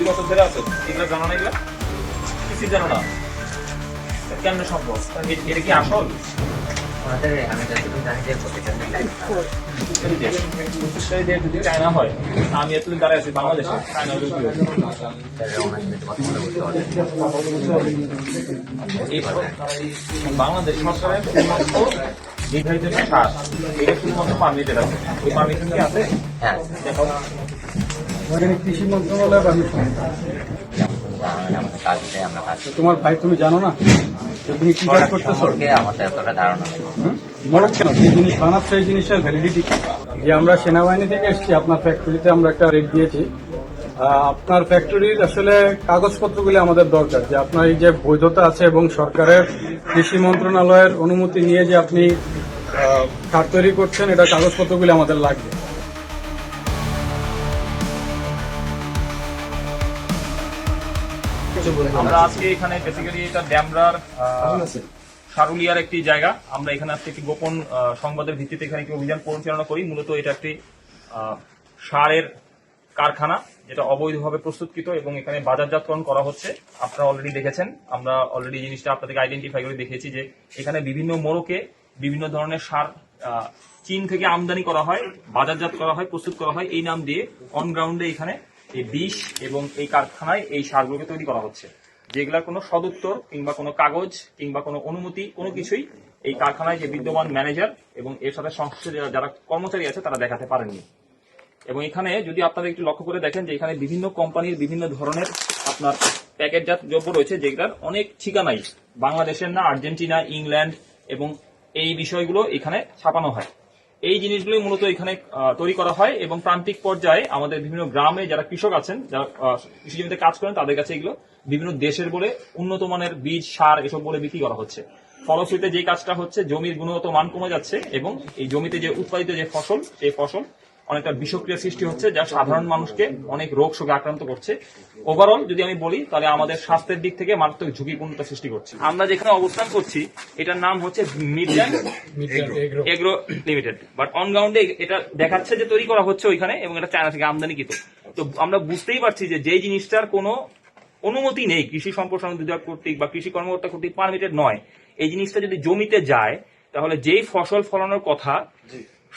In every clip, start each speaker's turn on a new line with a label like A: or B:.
A: 2 বছর ধরে আছে, এগুলো জানো না? এগুলো কিছু জানো না, কেন সম্ভব? এটা কি আসল?
B: আমি যতটুকু জানি যে
A: চায়না হয়, আমি এতদিন দাঁড়ায় আছি বাংলাদেশে, চায়না বাংলাদেশ সরকারের শুধুমাত্র নির্ধারিত সার, এটা শুধুমাত্র পারমিটেড আছে। এই পারমিশন কি আছে?
B: হ্যাঁ,
A: দেখো
C: কৃষি মন্ত্রণালয় পারমিশন।
B: আমাদের কাজ দেয়, আমরা কাজ
C: তোমার ভাই তুমি জানো না যে তুমি কি কাজ করতেছো?
B: সম্পর্কে আমাদের এতটা ধারণা নেই।
C: মরক কেন যে জিনিস বানাচ্ছে এই জিনিসটার ভ্যালিডিটি যে আমরা সেনাবাহিনী থেকে এসেছি, আপনার ফ্যাক্টরিতে আমরা একটা রেট দিয়েছি। আপনার ফ্যাক্টরির আসলে কাগজপত্রগুলি আমাদের দরকার, যে আপনার এই যে বৈধতা আছে এবং সরকারের কৃষি মন্ত্রণালয়ের অনুমতি নিয়ে যে আপনি সার তৈরি করছেন, এটা কাগজপত্রগুলি আমাদের লাগবে।
A: আমরা আজকে এখানে বেসিক্যালি এটা ড্যামরার সারুলিয়ার একটি জায়গা। আমরা এখানে আজকে একটি গোপন সংবাদের ভিত্তিতে এখানে একটি অভিযান পরিচালনা করি। মূলত এটা একটি সারের কারখানা, যেটা অবৈধভাবে প্রস্তুতকৃত এবং এখানে বাজারজাতকরণ করা হচ্ছে। আপনারা অলরেডি দেখেছেন, আমরা অলরেডি জিনিসটা আপনাদেরকে আইডেন্টিফাই করে দেখিয়েছি যে এখানে বিভিন্ন মোড়কে বিভিন্ন ধরনের সার চীন থেকে আমদানি করা হয়, বাজারজাত করা হয়, প্রস্তুত করা হয়। এই নাম দিয়ে অন গ্রাউন্ডে এখানে এই বিষ এবং এই কারখানায় এই সারগুলোকে তৈরি করা হচ্ছে, যেগুলার কোনো সদুত্তর কিংবা কোনো কাগজ কিংবা কোনো অনুমতি কোনো কিছুই এই কারখানায় যে বিদ্যমান ম্যানেজার এবং এর সাথে সংশ্লিষ্ট যারা কর্মচারী আছে তারা দেখাতে পারেননি। এবং এখানে যদি আপনারা একটু লক্ষ্য করে দেখেন যে এখানে বিভিন্ন কোম্পানির বিভিন্ন ধরনের আপনার প্যাকেটজাত দ্রব্য রয়েছে, যেগুলার অনেক ঠিকানাই বাংলাদেশের না, আর্জেন্টিনা, ইংল্যান্ড, এবং এই বিষয়গুলো এখানে ছাপানো হয়। এই জিনিসগুলো মূলত এখানে তৈরি করা হয় এবং প্রান্তিক পর্যায়ে আমাদের বিভিন্ন গ্রামে যারা কৃষক আছেন, যারা কৃষি জমিতে কাজ করেন, তাদের কাছে এগুলো বিভিন্ন দেশের বলে উন্নত মানের বীজ, সার এসব বলে বিক্রি করা হচ্ছে। ফলশ্রুতিতে যে কাজটা হচ্ছে, জমির গুণগত মান কমে যাচ্ছে এবং এই জমিতে যে উৎপাদিত যে ফসল, সেই ফসল অনেকটা বিষক্রিয়া সৃষ্টি হচ্ছে, যা সাধারণ মানুষকে অনেক রোগ শোকে আক্রান্ত করছে। ওভারঅল যদি আমি বলি, তাহলে আমাদের স্বাস্থ্যের দিক থেকে মারাত্মক ঝুঁকিপূর্ণতা সৃষ্টি করছে। আমরা যেখানে অবস্থান করছি, এটার নাম হচ্ছে Midland agro limited, but on গ্রাউন্ডে এটা দেখাচ্ছে যে তৈরি করা হচ্ছে ওইখানে, এবং এটা চায়না থেকে আমদানিকৃত। তো আমরা বুঝতেই পারছি যে যেই জিনিসটার কোনো অনুমতি নেই কৃষি সম্প্রসারণ অধিদপ্তর কর্তৃক বা কৃষি কর্মকর্তা কর্তৃক পারমিটেড নয়, এই জিনিসটা যদি জমিতে যায়, তাহলে যেই ফসল ফলানোর কথা,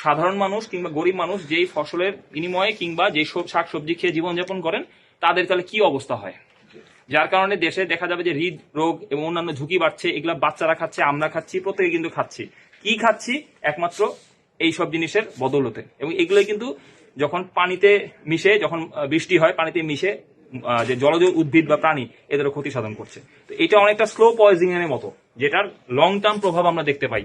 A: সাধারণ মানুষ কিংবা গরিব মানুষ যেই ফসলের বিনিময়ে কিংবা যে শাক সবজি খেয়ে জীবনযাপন করেন, তাদের তাহলে কি অবস্থা হয়। যার কারণে দেশে দেখা যাবে যে হৃদরোগ এবং অন্যান্য ঝুঁকি বাড়ছে। এগুলা বাচ্চারা খাচ্ছে, আমরা খাচ্ছি, প্রত্যেকে কিন্তু খাচ্ছি। কি খাচ্ছি? একমাত্র এই সব জিনিসের বদৌলতে। এবং এগুলোই কিন্তু যখন পানিতে মিশে, যখন বৃষ্টি হয়, পানিতে মিশে যে জলজ উদ্ভিদ বা প্রাণী, এদেরও ক্ষতি সাধন করছে। তো এটা অনেকটা স্লো পয়জনিং এর মতো, যেটার লং টার্ম প্রভাব আমরা দেখতে পাই।